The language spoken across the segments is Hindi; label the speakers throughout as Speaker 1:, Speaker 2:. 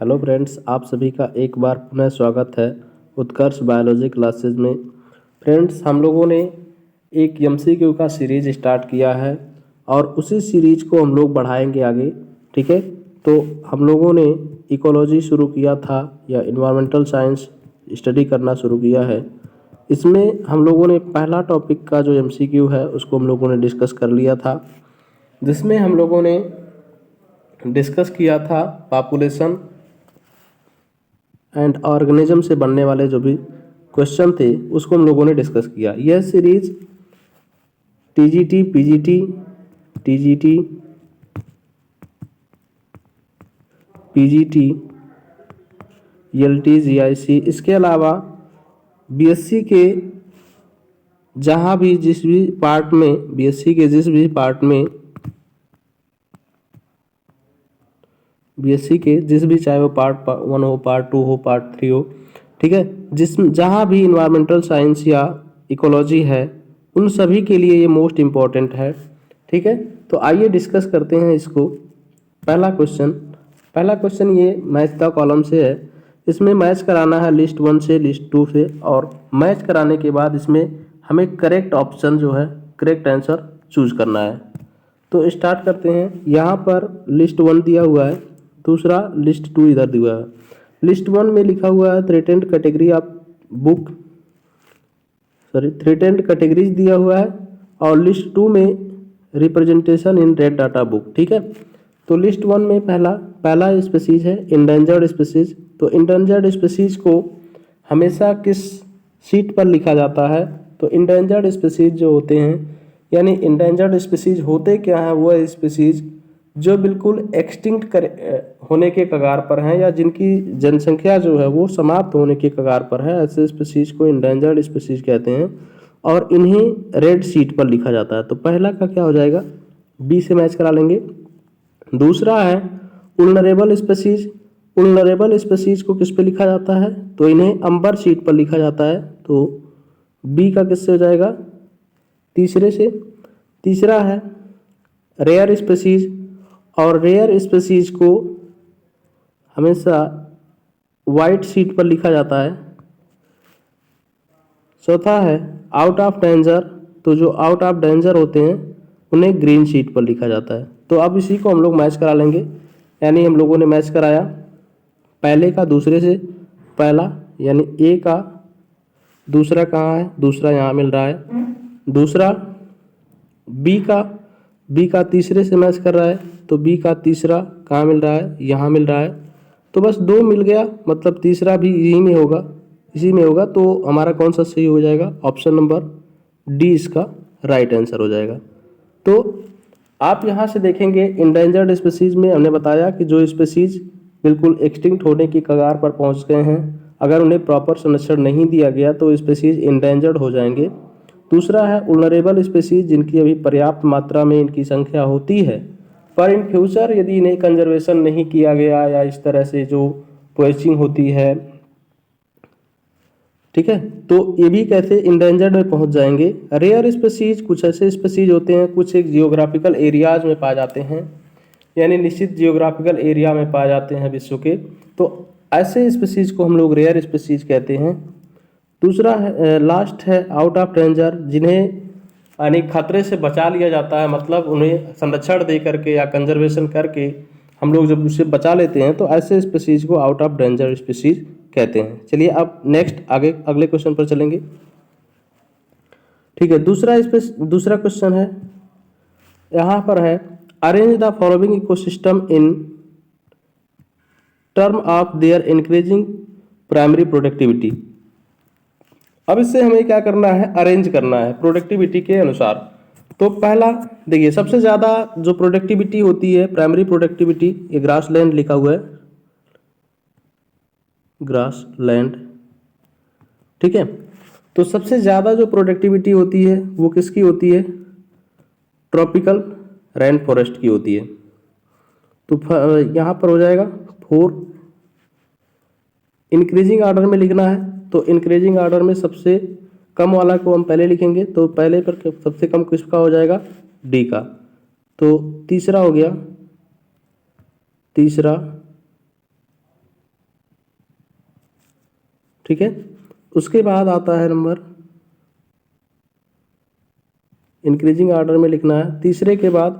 Speaker 1: हेलो फ्रेंड्स, आप सभी का एक बार पुनः स्वागत है उत्कर्ष बायोलॉजी क्लासेस में। फ्रेंड्स, हम लोगों ने एक एमसीक्यू का सीरीज स्टार्ट किया है और उसी सीरीज को हम लोग बढ़ाएंगे आगे। ठीक है, तो हम लोगों ने इकोलॉजी शुरू किया था या इन्वायरमेंटल साइंस स्टडी करना शुरू किया है। इसमें हम लोगों ने पहला टॉपिक का जो एमसीक्यू है उसको हम लोगों ने डिस्कस कर लिया था, जिसमें हम लोगों ने डिस्कस किया था पॉपुलेशन एंड ऑर्गेनिज्म से बनने वाले जो भी क्वेश्चन थे उसको हम लोगों ने डिस्कस किया। यह series TGT, PGT, TGT, PGT, LT, GIC, इसके अलावा बीएससी के जहाँ भी जिस भी पार्ट में बीएससी के जिस भी पार्ट में बीएससी के जिस भी, चाहे वो पार्ट 1 हो, पार्ट 2 हो, पार्ट 3 हो, ठीक है, जहाँ भी इन्वायरमेंटल साइंस या इकोलॉजी है उन सभी के लिए ये मोस्ट इम्पॉर्टेंट है। ठीक है, तो आइए डिस्कस करते हैं इसको। पहला क्वेश्चन ये मैच द कॉलम से है। इसमें मैच कराना है लिस्ट 1 से लिस्ट 2 से, और मैच कराने के बाद इसमें हमें करेक्ट ऑप्शन जो है, करेक्ट आंसर चूज करना है। तो स्टार्ट करते हैं। यहाँ पर लिस्ट 1 दिया हुआ है, दूसरा लिस्ट 2 इधर दिया है। लिस्ट 1 में लिखा हुआ है threatened category of book, threatened categories दिया हुआ है, और लिस्ट 2 में representation in red data book. ठीक है, तो लिस्ट 1 में पहला स्पीसीज है इंडेंजर्ड स्पीसीज। तो इंडेंजर्ड स्पीसीज को हमेशा किस सीट पर लिखा जाता है? तो इंडेंजर्ड स्पीसीज जो होते हैं, यानी इंडेंजर्ड स्पीसीज होते क्या है? वह स्पीसीज जो बिल्कुल एक्सटिंक्ट होने के कगार पर हैं या जिनकी जनसंख्या जो है वो समाप्त होने के कगार पर है, ऐसे स्पीसीज को इंडेंजर्ड स्पीसीज कहते हैं, और इन्हें रेड सीट पर लिखा जाता है। तो पहला का क्या हो जाएगा? बी से मैच करा लेंगे। दूसरा है वल्नरेबल स्पीसीज। वल्नरेबल स्पीसीज को किस पे लिखा जाता है? तो इन्हें अंबर सीट पर लिखा जाता है। तो बी का किससे हो जाएगा? तीसरे से। तीसरा है रेयर स्पीसीज, और रेयर स्पीसीज को हमेशा वाइट सीट पर लिखा जाता है। चौथा है आउट ऑफ डेंजर। तो जो आउट ऑफ डेंजर होते हैं उन्हें ग्रीन सीट पर लिखा जाता है। तो अब इसी को हम लोग मैच करा लेंगे, यानी हम लोगों ने मैच कराया पहले का दूसरे से। पहला यानी ए का दूसरा कहाँ है? दूसरा यहाँ मिल रहा है। दूसरा बी का तीसरे से मैच कर रहा है, तो बी का तीसरा कहाँ मिल रहा है? यहाँ मिल रहा है। तो बस 2 मिल गया, मतलब तीसरा भी इसी में होगा। तो हमारा कौन सा सही हो जाएगा? ऑप्शन नंबर डी इसका राइट आंसर हो जाएगा। तो आप यहाँ से देखेंगे इंडेंजर्ड स्पीसीज में हमने बताया कि जो स्पीसीज बिल्कुल एक्सटिंक्ट होने की कगार पर पहुँच गए हैं, अगर उन्हें प्रॉपर संरक्षण नहीं दिया गया तो स्पीसीज इंडेंजर्ड हो जाएंगे। दूसरा है वल्नरेबल स्पीसीज, जिनकी अभी पर्याप्त मात्रा में इनकी संख्या होती है, पर इन फ्यूचर यदि इन्हें कंजर्वेशन नहीं किया गया या इस तरह से जो पोचिंग होती है, ठीक है, तो ये भी कैसे इंडेंजर्ड में पहुंच जाएंगे। रेयर स्पीसीज कुछ ऐसे स्पीसीज होते हैं, कुछ एक जियोग्राफिकल एरियाज में पाए जाते हैं, यानी निश्चित जियोग्राफिकल एरिया में पाए जाते हैं विश्व के, तो ऐसे स्पीसीज को हम लोग रेयर स्पीसीज कहते हैं। दूसरा है लास्ट है आउट ऑफ डेंजर, जिन्हें यानी खतरे से बचा लिया जाता है, मतलब उन्हें संरक्षण दे करके या कंजर्वेशन करके हम लोग जब उसे बचा लेते हैं तो ऐसे स्पीसीज को आउट ऑफ डेंजर स्पीसीज कहते हैं। चलिए अब नेक्स्ट अगले क्वेश्चन पर चलेंगे। ठीक है, दूसरा क्वेश्चन है, यहाँ पर है arrange the following ecosystem in term of their increasing primary productivity. अब इससे हमें क्या करना है? अरेंज करना है प्रोडक्टिविटी के अनुसार। तो पहला देखिए, सबसे ज़्यादा जो प्रोडक्टिविटी होती है, प्राइमरी प्रोडक्टिविटी, ये ग्रासलैंड लिखा हुआ है, ग्रासलैंड। ठीक है, तो सबसे ज़्यादा जो प्रोडक्टिविटी होती है वो किसकी होती है? ट्रॉपिकल रेन फॉरेस्ट की होती है। तो यहाँ पर हो जाएगा 4। इंक्रीजिंग ऑर्डर में लिखना है, तो इंक्रीजिंग ऑर्डर में सबसे कम वाला को हम पहले लिखेंगे, तो पहले पर सबसे कम किसका हो जाएगा? डी का। तो तीसरा हो गया, तीसरा ठीक है। उसके बाद आता है नंबर, इंक्रीजिंग ऑर्डर में लिखना है। तीसरे के बाद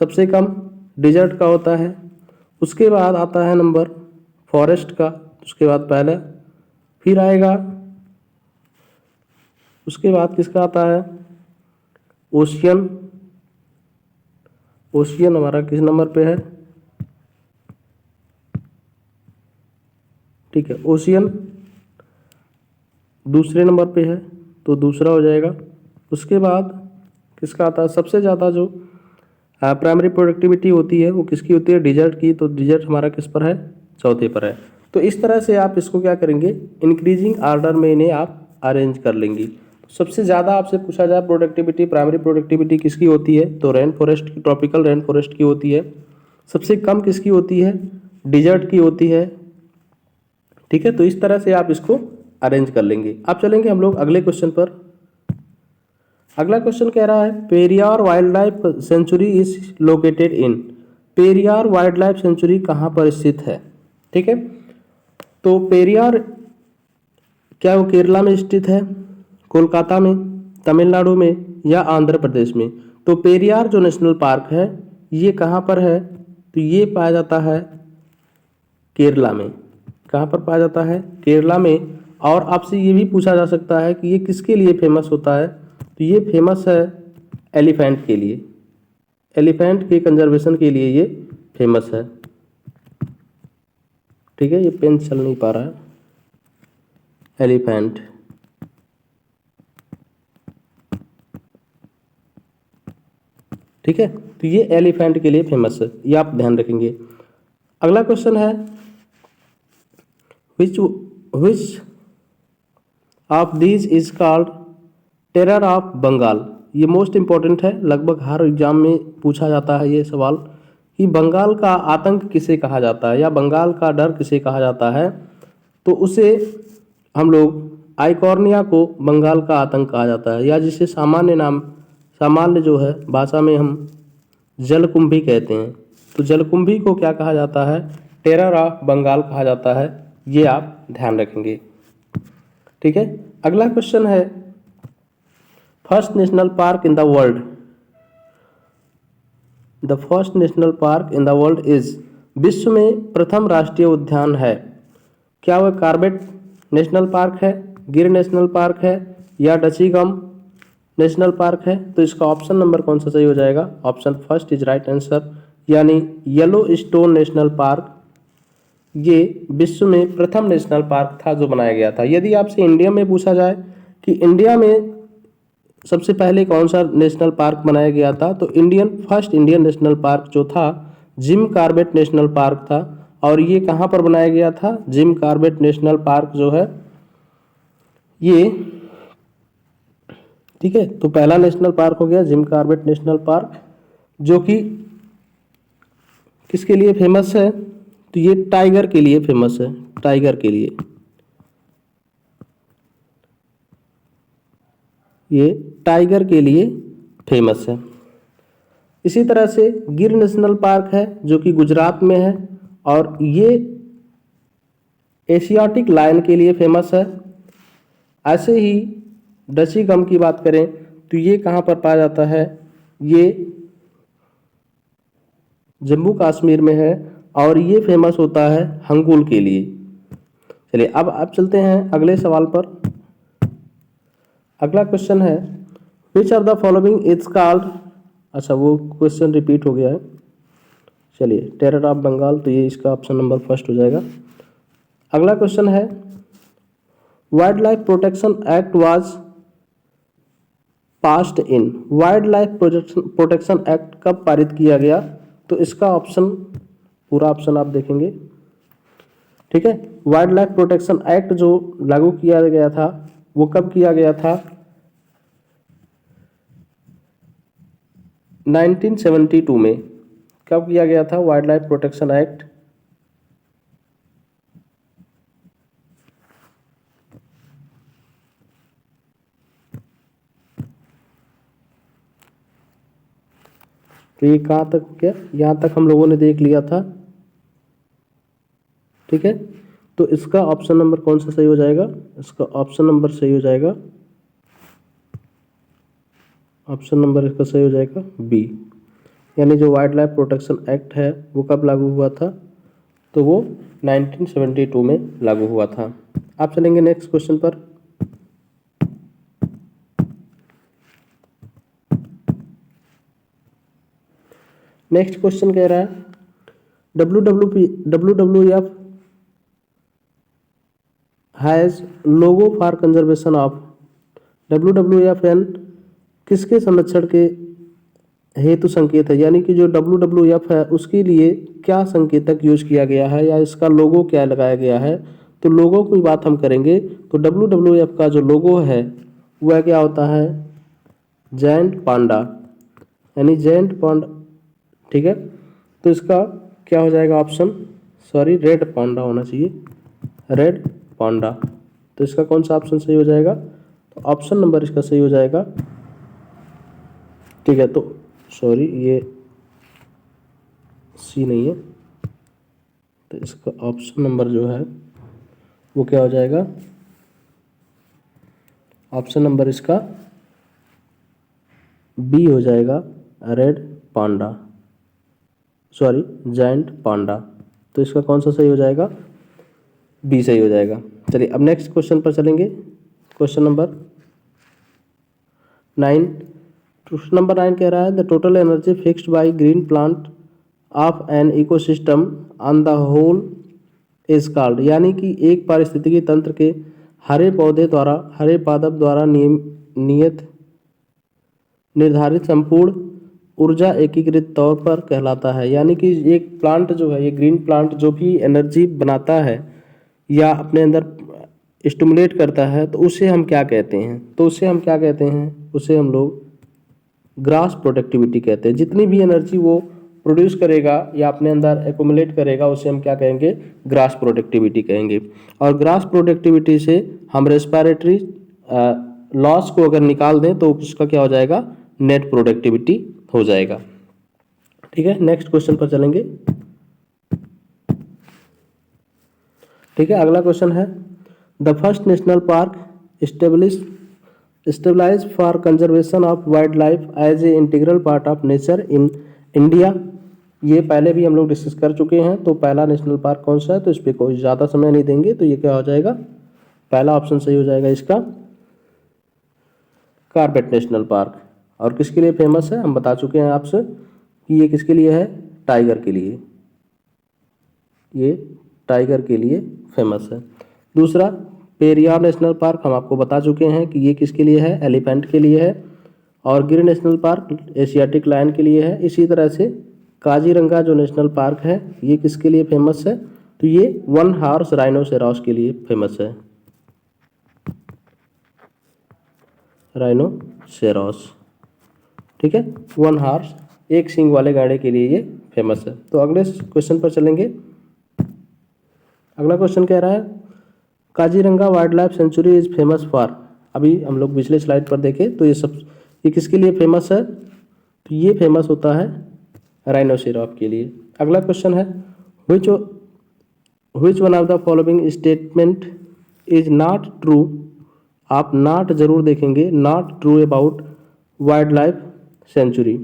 Speaker 1: सबसे कम डिजर्ट का होता है। उसके बाद आता है नंबर फॉरेस्ट का, उसके बाद पहले, फिर आएगा उसके बाद किसका आता है, ओशियन। ओशियन हमारा किस नंबर पे है, ठीक है, ओशियन दूसरे नंबर पे है तो दूसरा हो जाएगा। उसके बाद किसका आता है, सबसे ज़्यादा जो प्राइमरी प्रोडक्टिविटी होती है वो किसकी होती है, डिजर्ट की, तो डिजर्ट हमारा किस पर है, चौथे पर है। तो इस तरह से आप इसको क्या करेंगे, इंक्रीजिंग ऑर्डर में इन्हें आप अरेंज कर लेंगी। सबसे ज़्यादा आपसे पूछा जाए प्रोडक्टिविटी, प्राइमरी प्रोडक्टिविटी किसकी होती है, तो रेन फॉरेस्ट की, ट्रॉपिकल रेन फॉरेस्ट की होती है। सबसे कम किसकी होती है, डिजर्ट की होती है, ठीक है। तो इस तरह से आप इसको अरेंज कर लेंगे। अब चलेंगे हम लोग अगले क्वेश्चन पर। अगला क्वेश्चन कह रहा है Periyar wild life sanctuary is located in, Periyar wild life sanctuary कहाँ पर स्थित है, ठीक है। तो पेरियार क्या वो केरला में स्थित है, कोलकाता में, तमिलनाडु में या आंध्र प्रदेश में। तो पेरियार जो नेशनल पार्क है ये कहाँ पर है, तो ये पाया जाता है केरला में। कहाँ पर पाया जाता है, केरला में। और आपसे ये भी पूछा जा सकता है कि ये किसके लिए फेमस होता है, तो ये फेमस है एलिफेंट के लिए, एलिफेंट के कंजर्वेशन के लिए ये फेमस है, ठीक है। ये पेन चल नहीं पा रहा है, एलिफेंट, ठीक है। तो ये एलिफेंट के लिए फेमस है, ये आप ध्यान रखेंगे। अगला क्वेश्चन है which of these is called terror of Bengal. ये मोस्ट इंपॉर्टेंट है, लगभग हर एग्जाम में पूछा जाता है ये सवाल कि बंगाल का आतंक किसे कहा जाता है या बंगाल का डर किसे कहा जाता है। तो उसे हम लोग आइकॉर्निया को बंगाल का आतंक कहा जाता है, या जिसे सामान्य नाम, सामान्य जो है भाषा में हम जलकुंभी कहते हैं। तो जलकुंभी को क्या कहा जाता है, टेरर ऑफ बंगाल कहा जाता है, ये आप ध्यान रखेंगे, ठीक है। अगला क्वेश्चन है first national park in the world, the first national park in the world is, विश्व में प्रथम राष्ट्रीय उद्यान है, क्या वह कार्बेट नेशनल पार्क है, गिर नेशनल पार्क है या डचीगम नेशनल पार्क है। तो इसका ऑप्शन नंबर कौन सा सही हो जाएगा, option first is right answer, यानी येलो स्टोन नेशनल पार्क ये विश्व में प्रथम नेशनल पार्क था जो बनाया गया था। यदि आपसे इंडिया में पूछा जाए कि इंडिया में सबसे पहले कौन सा नेशनल पार्क बनाया गया था, तो फर्स्ट इंडियन नेशनल पार्क जो था जिम कॉर्बेट नेशनल पार्क था। और ये कहाँ पर बनाया गया था, जिम कॉर्बेट नेशनल पार्क जो है ये, ठीक है। तो पहला नेशनल पार्क हो गया जिम कॉर्बेट नेशनल पार्क, जो कि किसके लिए फेमस है, तो ये टाइगर के लिए फेमस है, टाइगर के लिए, ये टाइगर के लिए फेमस है। इसी तरह से गिर नेशनल पार्क है जो कि गुजरात में है और ये एशियाटिक लायन के लिए फेमस है। ऐसे ही डचीगम की बात करें तो ये कहाँ पर पाया जाता है, ये जम्मू कश्मीर में है और ये फेमस होता है हंगुल के लिए। चलिए अब आप चलते हैं अगले सवाल पर। अगला क्वेश्चन है which of the following is called, अच्छा वो क्वेश्चन रिपीट हो गया है, चलिए टेरर ऑफ बंगाल, तो ये इसका ऑप्शन नंबर फर्स्ट हो जाएगा। अगला क्वेश्चन है wild life protection act was passed in, wild life protection act कब पारित किया गया, तो इसका ऑप्शन, पूरा ऑप्शन आप देखेंगे, ठीक है। वाइल्ड लाइफ प्रोटेक्शन एक्ट जो लागू किया गया था वो कब किया गया था, 1972 में। कब किया गया था वाइल्ड लाइफ प्रोटेक्शन एक्ट, तो ये कहाँ तक हो गया, यहाँ तक हम लोगों ने देख लिया था, ठीक है। तो इसका ऑप्शन नंबर कौन सा सही हो जाएगा? इसका ऑप्शन नंबर सही हो जाएगा, ऑप्शन नंबर इसका सही हो जाएगा बी। यानी जो वाइल्ड लाइफ प्रोटेक्शन एक्ट है वो कब लागू हुआ था? तो वो 1972 में लागू हुआ था। आप चलेंगे नेक्स्ट क्वेश्चन पर। नेक्स्ट क्वेश्चन कह रहा है WWF has logo for conservation of. WWFN किसके संरक्षण के हेतु संकेत है? यानी कि जो WWF है उसके लिए क्या संकेतक यूज किया गया है या इसका लोगो क्या लगाया गया है? तो लोगो की बात हम करेंगे तो WWF का जो लोगो है वह क्या होता है? जायंट पांडा, यानी जायंट पांडा। ठीक है, तो इसका क्या हो जाएगा ऑप्शन? सॉरी, रेड पांडा होना चाहिए, रेड पांडा। तो इसका कौन सा ऑप्शन सही हो जाएगा? तो ऑप्शन नंबर इसका सही हो जाएगा। ठीक है, तो सॉरी ये सी नहीं है, तो इसका ऑप्शन नंबर जो है वो क्या हो जाएगा? ऑप्शन नंबर इसका बी हो जाएगा, रेड पांडा, सॉरी जायंट पांडा। तो इसका कौन सा सही हो जाएगा? बी सही हो जाएगा। चलिए अब नेक्स्ट क्वेश्चन पर चलेंगे। Question number 9। क्वेश्चन नंबर 9 कह रहा है the total energy fixed by green plant of an ecosystem on the whole is called. यानी कि एक पारिस्थितिकी तंत्र के हरे पौधे द्वारा, हरे पादप द्वारा नियत निर्धारित संपूर्ण ऊर्जा एकीकृत तौर पर कहलाता है। यानी कि एक प्लांट जो है, ये ग्रीन प्लांट जो भी एनर्जी बनाता है या अपने अंदर स्टिमुलेट करता है तो उसे हम क्या कहते हैं? तो उसे हम क्या कहते हैं? उसे हम लोग ग्रास प्रोडक्टिविटी कहते हैं। जितनी भी एनर्जी वो प्रोड्यूस करेगा या अपने अंदर एक्युमुलेट करेगा उसे हम क्या कहेंगे? ग्रास प्रोडक्टिविटी कहेंगे। और ग्रास प्रोडक्टिविटी से हम रेस्पिरेटरी लॉस को अगर निकाल दें तो उसका क्या हो जाएगा? नेट प्रोडक्टिविटी हो जाएगा। ठीक है, नेक्स्ट क्वेश्चन पर चलेंगे। ठीक है, अगला क्वेश्चन है the first national park established for conservation of wildlife as a integral part of nature in India. ये पहले भी हम लोग डिस्कस कर चुके हैं। तो पहला नेशनल पार्क कौन सा है? तो इस पर कोई ज़्यादा समय नहीं देंगे, तो ये क्या हो जाएगा? पहला ऑप्शन सही हो जाएगा इसका, कॉर्बेट नेशनल पार्क। और किसके लिए फेमस है? हम बता चुके हैं आपसे कि ये किसके लिए है? टाइगर के लिए, ये टाइगर के लिए फेमस है। दूसरा पेरियार नेशनल पार्क हम आपको बता चुके हैं कि ये किसके लिए है? एलिफेंट के लिए है। और गिर नेशनल पार्क एशियाटिक लायन के लिए है। इसी तरह से काजीरंगा जो नेशनल पार्क है ये किसके लिए फेमस है? तो ये वन हॉर्स राइनोसेरॉस के लिए फेमस है, राइनोसेरॉस। ठीक है, वन हॉर्स, एक सींग वाले गाड़े के लिए ये फेमस है। तो अगले क्वेश्चन पर चलेंगे। अगला क्वेश्चन कह रहा है Kaziranga wild life sanctuary is famous for. अभी हम लोग पिछले स्लाइड पर देखें तो ये किसके लिए फेमस है? तो ये फेमस होता है राइनोसेरॉस के लिए। अगला क्वेश्चन है which one of the following statement is not true. आप नॉट जरूर देखेंगे, not true about wild life sanctuary.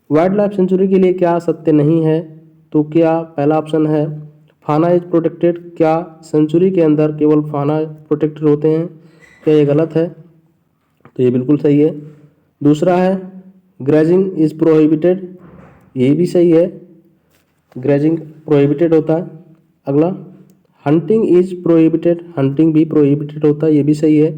Speaker 1: Wild life sanctuary के लिए क्या सत्य नहीं है? तो क्या पहला ऑप्शन है फाना इज प्रोटेक्टेड। क्या सेंचुरी के अंदर केवल फाना प्रोटेक्टेड होते हैं? क्या ये गलत है? तो ये बिल्कुल सही है। दूसरा है ग्रेजिंग इज प्रोहिबिटेड, ये भी सही है, ग्रेजिंग प्रोहिबिटेड होता है। अगला हंटिंग इज प्रोहिबिटेड, हंटिंग भी प्रोहिबिटेड होता है, ये भी सही है।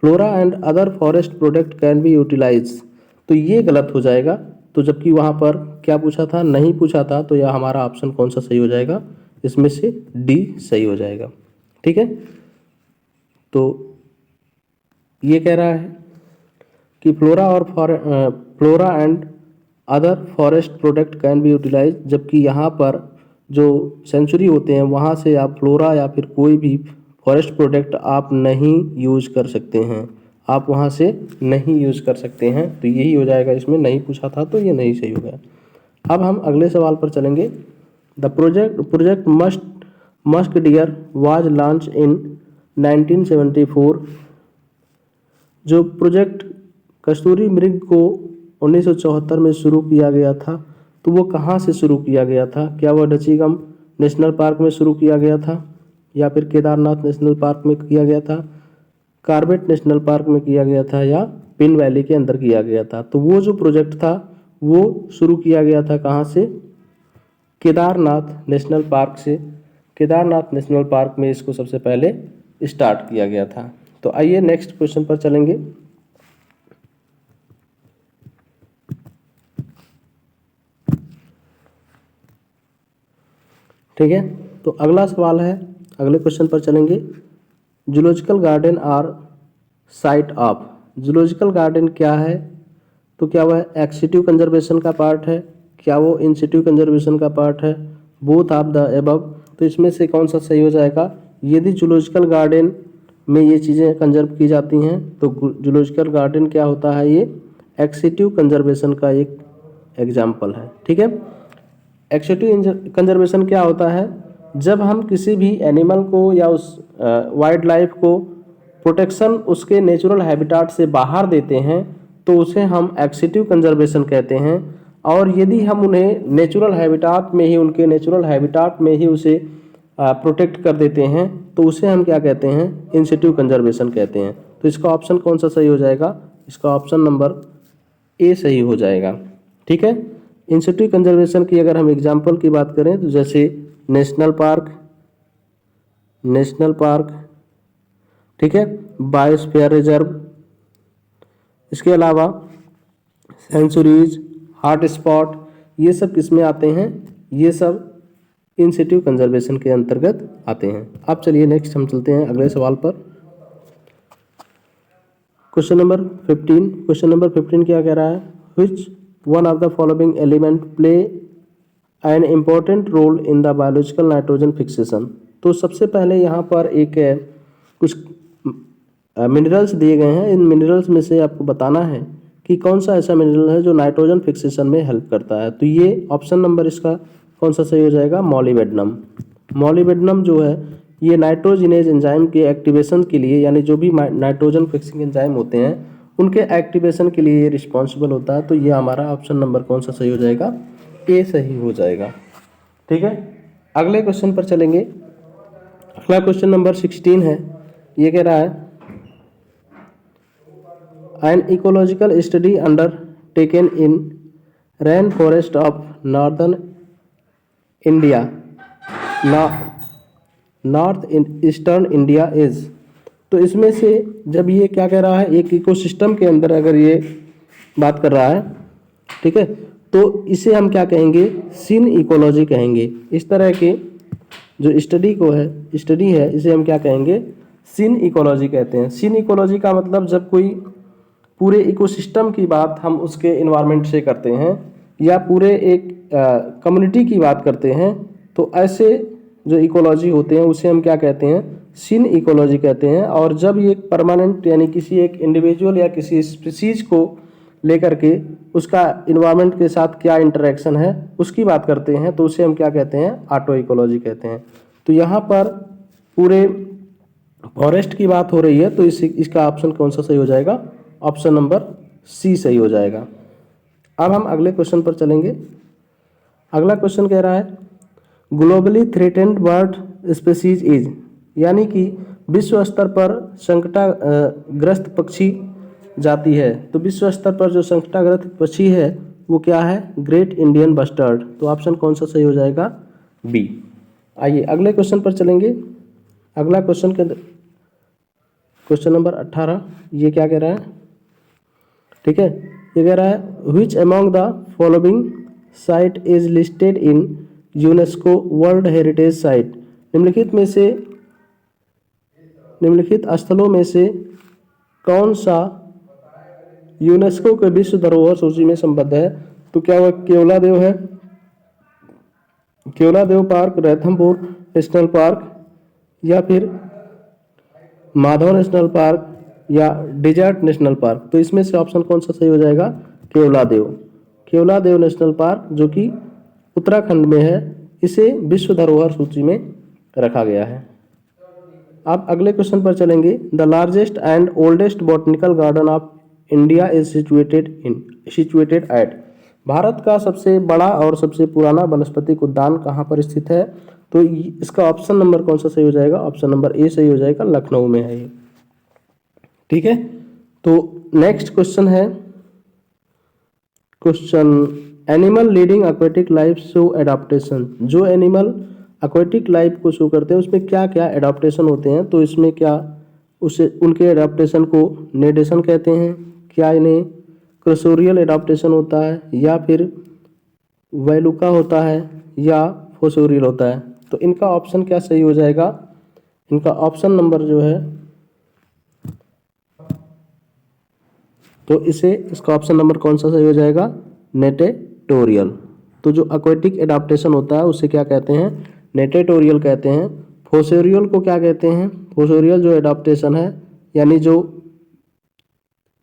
Speaker 1: Flora and other forest product can be utilise, तो ये गलत हो जाएगा। तो जबकि वहाँ पर क्या पूछा था? नहीं पूछा था। तो यह हमारा ऑप्शन कौन सा सही हो जाएगा? इसमें से डी सही हो जाएगा। ठीक है, तो ये कह रहा है कि flora and other forest product can be utilise, जबकि यहाँ पर जो सेंचुरी होते हैं वहाँ से आप फ्लोरा या फिर कोई भी फॉरेस्ट प्रोडक्ट आप नहीं यूज कर सकते हैं, आप वहाँ से नहीं यूज कर सकते हैं। तो यही हो जाएगा, इसमें नहीं पूछा था तो ये नहीं सही हो गया। अब हम अगले सवाल पर चलेंगे। The project must musk deer was launch in 1974। जो प्रोजेक्ट कस्तूरी मृग को 1974 में शुरू किया गया था, तो वो कहाँ से शुरू किया गया था? क्या वह डचीगम नेशनल पार्क में शुरू किया गया था, या फिर केदारनाथ नेशनल पार्क में किया गया था, कार्बेट नेशनल पार्क में किया गया था, या पिन वैली के अंदर किया गया था? तो वो जो प्रोजेक्ट था वो शुरू किया गया था कहाँ से? केदारनाथ नेशनल पार्क से। केदारनाथ नेशनल पार्क में इसको सबसे पहले स्टार्ट किया गया था। तो आइए नेक्स्ट क्वेश्चन पर चलेंगे। ठीक है, तो अगला सवाल है, अगले क्वेश्चन पर चलेंगे। Zoological garden are site of. Zoological garden क्या है? तो क्या वह एक्सिटिव कंजर्वेशन का पार्ट है, क्या वो इंसिटिव कंजर्वेशन का पार्ट है, बोथ ऑफ द एबव? तो इसमें से कौन सा सही हो जाएगा? यदि जूलॉजिकल गार्डन में ये चीज़ें कंजर्व की जाती हैं तो जूलॉजिकल गार्डन क्या होता है? ये एक्सिटिव कंजर्वेशन का एक एग्जाम्पल है। ठीक है, एक्सिटिव कंजर्वेशन क्या होता है? जब हम किसी भी एनिमल को या उस वाइल्ड लाइफ को प्रोटेक्शन उसके नेचुरल हैबिटाट से बाहर देते हैं तो उसे हम एक्सिटिव कंजर्वेशन कहते हैं। और यदि हम उन्हें नेचुरल हैबिटाट में ही, उनके नेचुरल हैबिटाट में ही उसे प्रोटेक्ट कर देते हैं तो उसे हम क्या कहते हैं? इंसिटिव कंजर्वेशन कहते हैं। तो इसका ऑप्शन कौन सा सही हो जाएगा? इसका ऑप्शन नंबर ए सही हो जाएगा। ठीक है, इंसिटिव कंजर्वेशन की अगर हम एग्जाम्पल की बात करें तो जैसे नेशनल पार्क, ठीक है, बायोस्फीयर रिजर्व, इसके अलावा सेंचुरीज, हॉट स्पॉट, ये सब किसमें आते हैं? ये सब इंसिटिव कंजर्वेशन के अंतर्गत आते हैं। अब चलिए नेक्स्ट हम चलते हैं अगले सवाल पर। Question number 15। क्वेश्चन नंबर 15 क्या कह रहा है? Which one of the following element play an important role in the biological nitrogen fixation. तो सबसे पहले यहाँ पर एक कुछ मिनरल्स दिए गए हैं। इन मिनरल्स में से आपको बताना है कि कौन सा ऐसा मिनरल है जो नाइट्रोजन फिक्सेशन में हेल्प करता है। तो ये ऑप्शन नंबर इसका कौन सा सही हो जाएगा? मॉलिबेडनम। मॉलिबेडनम जो है ये नाइट्रोजिनेज एंजाइम के एक्टिवेशन के लिए, यानी जो भी नाइट्रोजन फिक्सिंग एंजाइम होते हैं उनके एक्टिवेशन के लिए ये रिस्पॉन्सिबल होता है। तो ये हमारा ऑप्शन नंबर कौन सा सही हो जाएगा? ए सही हो जाएगा। ठीक है, अगले क्वेश्चन पर चलेंगे। अगला क्वेश्चन नंबर 16 है। ये कह रहा है an ecological study undertaken in rain forest of northern India, north eastern India is. तो इसमें से जब ये क्या कह रहा है, एक इकोसिस्टम के अंदर अगर ये बात कर रहा है, ठीक है, तो इसे हम क्या कहेंगे? सीन इकोलॉजी कहेंगे। इस तरह के जो स्टडी है इसे हम क्या कहेंगे? सीन इकोलॉजी कहते हैं। सीन इकोलॉजी का मतलब जब कोई पूरे इकोसिस्टम की बात हम उसके इन्वायरमेंट से करते हैं या पूरे एक कम्युनिटी की बात करते हैं, तो ऐसे जो इकोलॉजी होते हैं उसे हम क्या कहते हैं? सीन इकोलॉजी कहते हैं। और जब ये परमानेंट यानी किसी एक इंडिविजुअल या किसी स्पीसीज को लेकर के उसका इन्वायरमेंट के साथ क्या इंटरेक्शन है उसकी बात करते हैं तो उसे हम क्या कहते हैं? ऑटो इकोलॉजी कहते हैं। तो यहाँ पर पूरे फॉरेस्ट की बात हो रही है तो इसका ऑप्शन कौन सा सही हो जाएगा? ऑप्शन नंबर सी सही हो जाएगा। अब हम अगले क्वेश्चन पर चलेंगे। अगला क्वेश्चन कह रहा है globally threatened bird species is, यानी कि विश्व स्तर पर संकटग्रस्त पक्षी जाति है। तो विश्व स्तर पर जो संकटग्रस्त पक्षी है वो क्या है? Great Indian bustard. तो ऑप्शन कौन सा सही हो जाएगा? बी। आइए अगले क्वेश्चन पर चलेंगे। अगला क्वेश्चन नंबर 18। ये क्या कह रहा है? ठीक है, ये कह रहा है which among the following site is listed in UNESCO world heritage site. निम्नलिखित स्थलों में से कौन सा यूनेस्को के विश्व धरोहर सूची में संबद्ध है? तो क्या वह केवलादेव है, Keoladeo park, Ranthambore national park, या फिर माधव नेशनल पार्क, या डेजर्ट नेशनल पार्क? तो इसमें से ऑप्शन कौन सा सही हो जाएगा? केवलादेव नेशनल पार्क जो कि उत्तराखंड में है, इसे विश्व धरोहर सूची में रखा गया है। अब अगले क्वेश्चन पर चलेंगे। The largest and oldest botanical garden of India is situated at. Bharat का सबसे बड़ा और सबसे पुराना वनस्पतिक उद्यान कहाँ पर स्थित है? तो इसका ऑप्शन नंबर कौन सा सही हो जाएगा? ऑप्शन नंबर ए सही हो जाएगा, लखनऊ में है ये। ठीक है, तो नेक्स्ट क्वेश्चन है question animal leading aquatic life show adaptation. जो एनिमल एक्वेटिक लाइफ को शो करते हैं उसमें क्या क्या एडाप्टेशन होते हैं? तो इसमें क्या उसे उनके एडाप्टेशन को नेडेशन कहते हैं, क्या इन्हें क्रसोरियल एडाप्टेशन होता है, या फिर वैलुका होता है, या फोसोरियल होता है? तो इनका ऑप्शन क्या सही हो जाएगा? इनका ऑप्शन नंबर जो है, तो इसका ऑप्शन नंबर कौन सा सही हो जाएगा? नेटेटोरियल। तो जो एक्वेटिक एडाप्टेशन होता है उसे क्या कहते हैं? नेटेटोरियल कहते हैं। फोसोरियल को क्या कहते हैं? फोसोरियल जो एडाप्टेशन है, यानी जो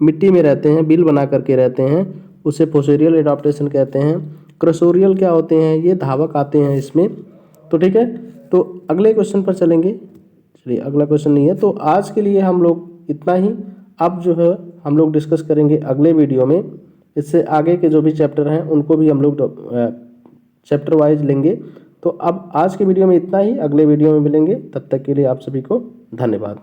Speaker 1: मिट्टी में रहते हैं, बिल बना करके रहते हैं, उसे फोसोरियल एडाप्टेशन कहते हैं। क्रसोरियल क्या होते हैं? ये धावक आते हैं इसमें। तो ठीक है, तो अगले क्वेश्चन पर चलेंगे। चलिए, अगला क्वेश्चन नहीं है, तो आज के लिए हम लोग इतना ही। अब जो है हम लोग डिस्कस करेंगे अगले वीडियो में। इससे आगे के जो भी चैप्टर हैं उनको भी हम लोग चैप्टर वाइज लेंगे। तो अब आज के वीडियो में इतना ही, अगले वीडियो में मिलेंगे। तब तक के लिए आप सभी को धन्यवाद।